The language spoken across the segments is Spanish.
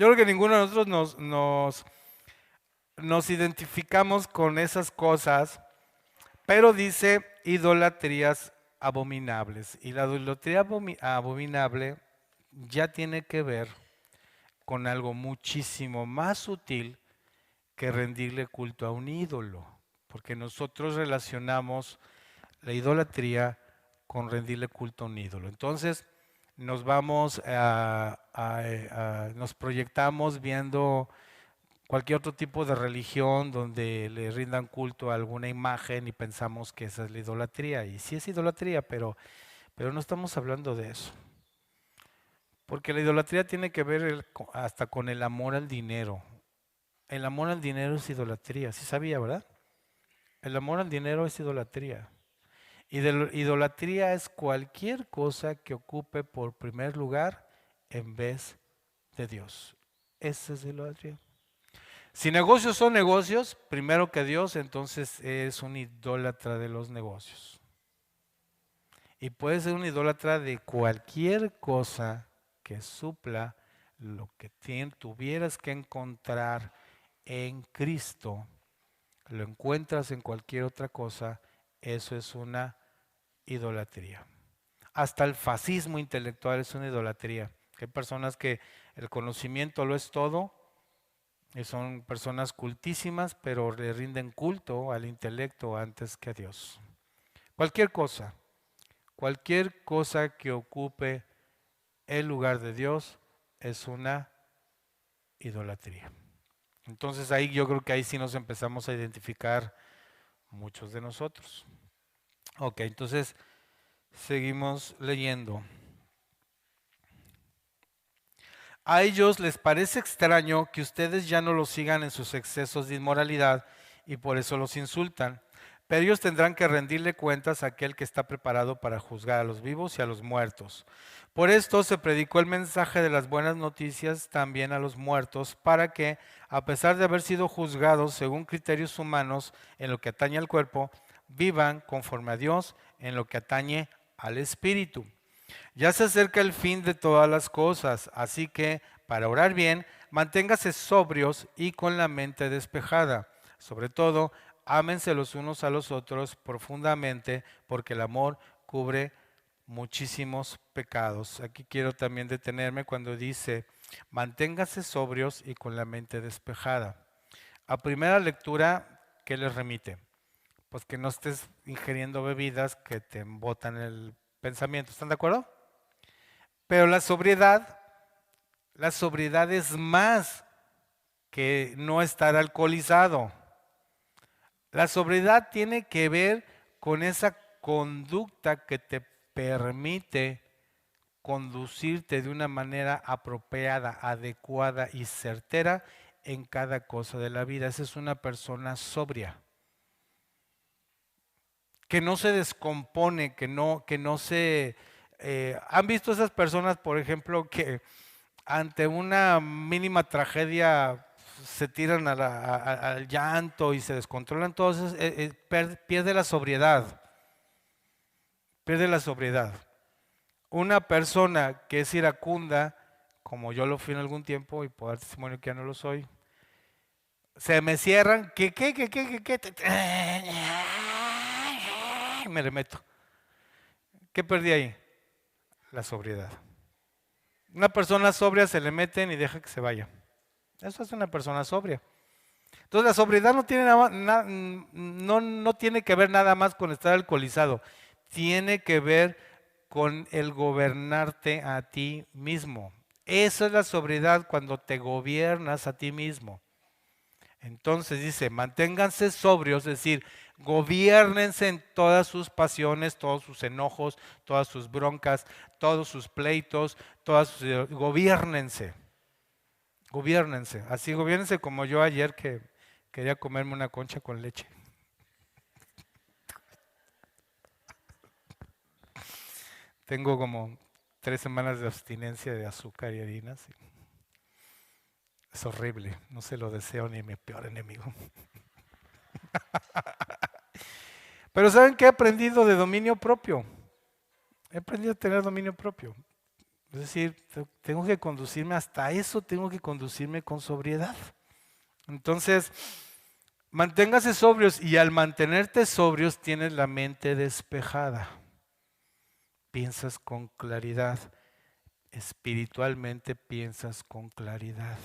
Yo creo que ninguno de nosotros nos identificamos con esas cosas, pero dice idolatrías abominables. Y la idolatría abominable ya tiene que ver con algo muchísimo más sutil que rendirle culto a un ídolo, porque nosotros relacionamos la idolatría con rendirle culto a un ídolo. Entonces nos vamos nos proyectamos viendo cualquier otro tipo de religión donde le rindan culto a alguna imagen y pensamos que esa es la idolatría. Y sí es idolatría, pero no estamos hablando de eso. Porque la idolatría tiene que ver hasta con el amor al dinero. El amor al dinero es idolatría, sí sabía, ¿verdad? El amor al dinero es idolatría. Idolatría es cualquier cosa que ocupe por primer lugar en vez de Dios. Esa es idolatría. Si negocios son negocios, primero que Dios, entonces es un idólatra de los negocios. Y puede ser un idólatra de cualquier cosa que supla lo que tuvieras que encontrar en Cristo. Lo encuentras en cualquier otra cosa, eso es una idolatría. Hasta el fascismo intelectual es una idolatría. Hay personas que el conocimiento lo es todo y son personas cultísimas, pero le rinden culto al intelecto antes que a Dios. Cualquier cosa que ocupe el lugar de Dios es una idolatría. Entonces ahí yo creo que ahí sí nos empezamos a identificar muchos de nosotros. Ok, entonces seguimos leyendo. A ellos les parece extraño que ustedes ya no los sigan en sus excesos de inmoralidad y por eso los insultan. Pero ellos tendrán que rendirle cuentas a aquel que está preparado para juzgar a los vivos y a los muertos. Por esto se predicó el mensaje de las buenas noticias también a los muertos, para que, a pesar de haber sido juzgados según criterios humanos en lo que atañe al cuerpo, vivan conforme a Dios en lo que atañe al espíritu. Ya se acerca el fin de todas las cosas, así que para orar bien, manténgase sobrios y con la mente despejada. Sobre todo, ámense los unos a los otros profundamente, porque el amor cubre muchísimos pecados. Aquí quiero también detenerme cuando dice, manténgase sobrios y con la mente despejada. A primera lectura, ¿qué les remite? Pues que no estés ingiriendo bebidas que te embotan el pensamiento. ¿Están de acuerdo? Pero la sobriedad es más que no estar alcoholizado. La sobriedad tiene que ver con esa conducta que te permite conducirte de una manera apropiada, adecuada y certera en cada cosa de la vida. Esa es una persona sobria, que no se descompone, que no se... ¿Han visto esas personas, por ejemplo, que ante una mínima tragedia se tiran al llanto y se descontrolan? Entonces pierde la sobriedad, pierde la sobriedad. Una persona que es iracunda, como yo lo fui en algún tiempo y puedo dar testimonio que ya no lo soy, se me cierran, me remeto. ¿Qué perdí ahí? La sobriedad. Una persona sobria se le meten y deja que se vaya. Eso es una persona sobria. Entonces la sobriedad no tiene que ver nada más con estar alcoholizado, tiene que ver con el gobernarte a ti mismo. Esa es la sobriedad, cuando te gobiernas a ti mismo. Entonces dice, manténganse sobrios, es decir, gobiernense en todas sus pasiones, todos sus enojos, todas sus broncas, todos sus pleitos, gobiernense. Gobiernense, así gobiernense como yo ayer que quería comerme una concha con leche. Tengo como 3 semanas de abstinencia de azúcar y harinas. Es horrible, no se lo deseo ni a mi peor enemigo. Pero ¿saben qué he aprendido de dominio propio? He aprendido a tener dominio propio. Es decir, tengo que conducirme, hasta eso tengo que conducirme con sobriedad. Entonces, manténgase sobrios y al mantenerte sobrios tienes la mente despejada. Piensas con claridad. Espiritualmente piensas con claridad.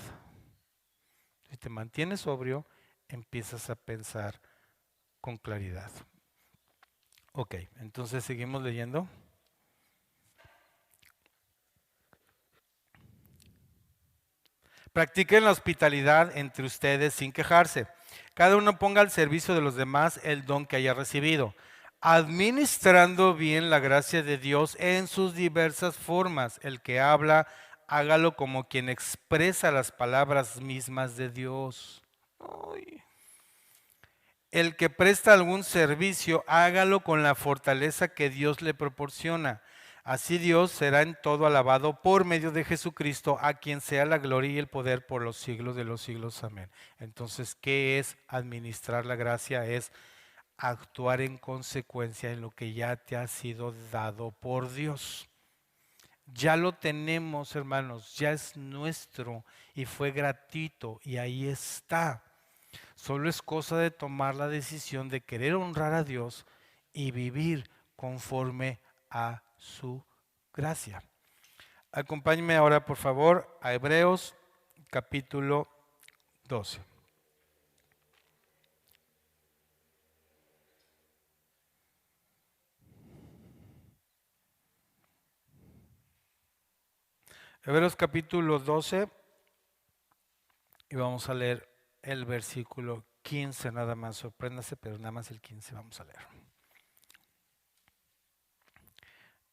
Si te mantienes sobrio, empiezas a pensar con claridad. Ok, entonces seguimos leyendo. Practiquen la hospitalidad entre ustedes sin quejarse. Cada uno ponga al servicio de los demás el don que haya recibido, administrando bien la gracia de Dios en sus diversas formas. El que habla, hágalo como quien expresa las palabras mismas de Dios. Ay. El que presta algún servicio, hágalo con la fortaleza que Dios le proporciona. Así Dios será en todo alabado por medio de Jesucristo, a quien sea la gloria y el poder por los siglos de los siglos. Amén. Entonces, ¿qué es administrar la gracia? Es actuar en consecuencia en lo que ya te ha sido dado por Dios. Ya lo tenemos, hermanos, ya es nuestro y fue gratuito y ahí está. Solo es cosa de tomar la decisión de querer honrar a Dios y vivir conforme a su gracia. Acompáñenme ahora, por favor, a Hebreos capítulo 12. Hebreos capítulo 12 y vamos a leer el versículo 15 nada más. Sorpréndase, pero nada más el 15 vamos a leer.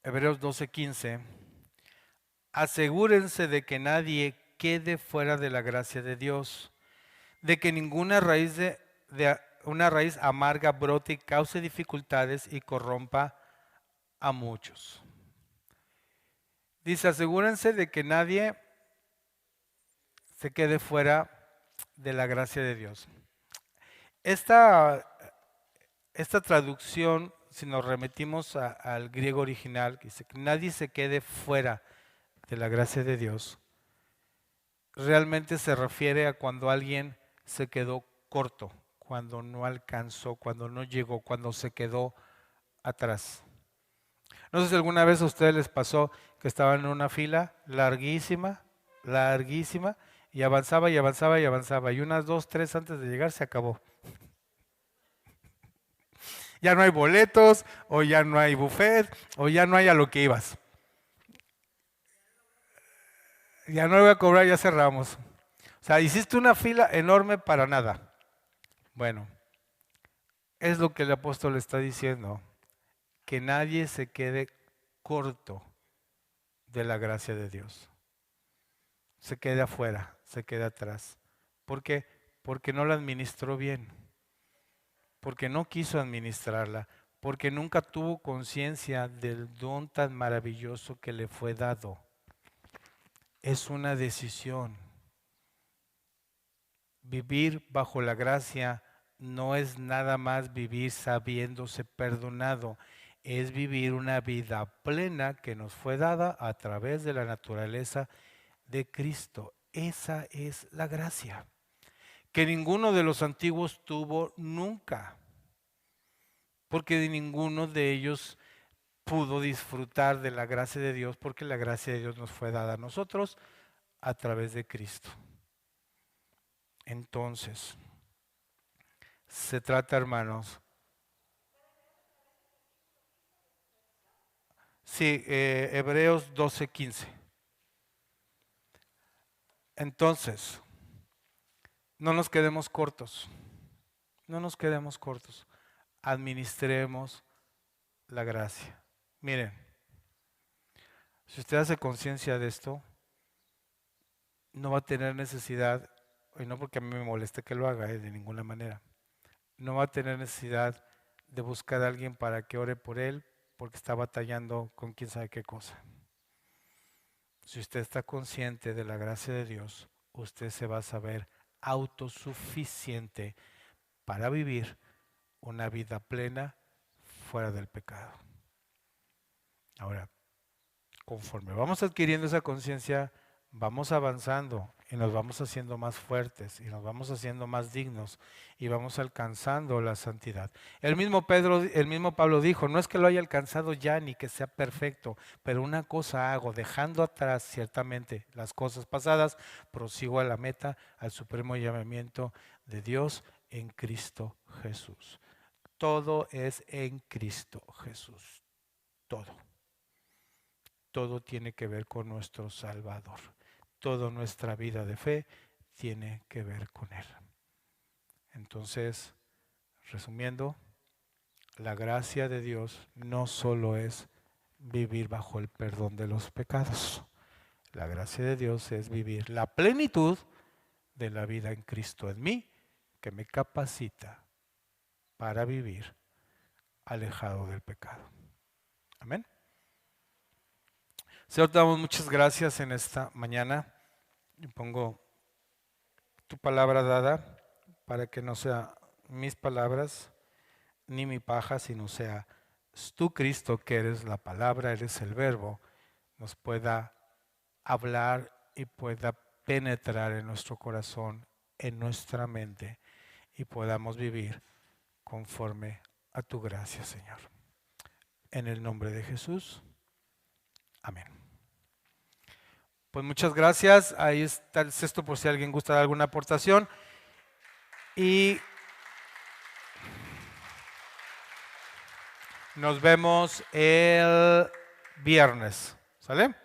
Hebreos 12:15. Asegúrense de que nadie quede fuera de la gracia de Dios, de que ninguna de una raíz amarga brote y cause dificultades y corrompa a muchos. Dice, asegúrense de que nadie se quede fuera de la gracia de Dios. Esta, esta traducción, si nos remitimos al griego original, que dice que nadie se quede fuera de la gracia de Dios, realmente se refiere a cuando alguien se quedó corto, cuando no alcanzó, cuando no llegó, cuando se quedó atrás. No sé si alguna vez a ustedes les pasó que estaban en una fila larguísima, larguísima, y avanzaba y avanzaba y avanzaba, y unas 2, 3 antes de llegar se acabó. Ya no hay boletos, o ya no hay buffet, o ya no hay a lo que ibas. Ya no le voy a cobrar, ya cerramos. O sea, hiciste una fila enorme para nada. Bueno, es lo que el apóstol está diciendo, que nadie se quede corto de la gracia de Dios. Se quede afuera, se quede atrás. ¿Por qué? Porque no la administró bien, porque no quiso administrarla, porque nunca tuvo conciencia del don tan maravilloso que le fue dado. Es una decisión. Vivir bajo la gracia no es nada más vivir sabiéndose perdonado, es vivir una vida plena que nos fue dada a través de la naturaleza de Cristo. Esa es la gracia que ninguno de los antiguos tuvo nunca, porque de ninguno de ellos pudo disfrutar de la gracia de Dios, porque la gracia de Dios nos fue dada a nosotros a través de Cristo. Entonces, se trata, hermanos. Sí, Hebreos 12:15. Entonces, no nos quedemos cortos, no nos quedemos cortos. Administremos la gracia. Miren, si usted hace conciencia de esto, no va a tener necesidad, y no porque a mí me moleste que lo haga, de ninguna manera, no va a tener necesidad de buscar a alguien para que ore por él porque está batallando con quién sabe qué cosa. Si usted está consciente de la gracia de Dios, usted se va a saber autosuficiente para vivir una vida plena fuera del pecado. Ahora, Conforme vamos adquiriendo esa conciencia, vamos avanzando y nos vamos haciendo más fuertes y nos vamos haciendo más dignos y vamos alcanzando la santidad. El mismo Pablo dijo, no es que lo haya alcanzado ya ni que sea perfecto, pero una cosa hago, dejando atrás ciertamente las cosas pasadas, prosigo a la meta, al supremo llamamiento de Dios en Cristo Jesús. Todo es en Cristo Jesús, todo. Todo tiene que ver con nuestro Salvador. Toda nuestra vida de fe tiene que ver con Él. Entonces, resumiendo, la gracia de Dios no solo es vivir bajo el perdón de los pecados. La gracia de Dios es vivir la plenitud de la vida en Cristo en mí, que me capacita para vivir alejado del pecado. Amén. Señor, te damos muchas gracias en esta mañana. Y pongo tu palabra dada para que no sea mis palabras ni mi paja, sino sea tú, Cristo, que eres la palabra, eres el verbo, nos pueda hablar y pueda penetrar en nuestro corazón, en nuestra mente, y podamos vivir conforme a tu gracia, Señor. En el nombre de Jesús. Amén. Pues muchas gracias. Ahí está el cesto por si alguien gusta dar alguna aportación. Y nos vemos el viernes. ¿Sale?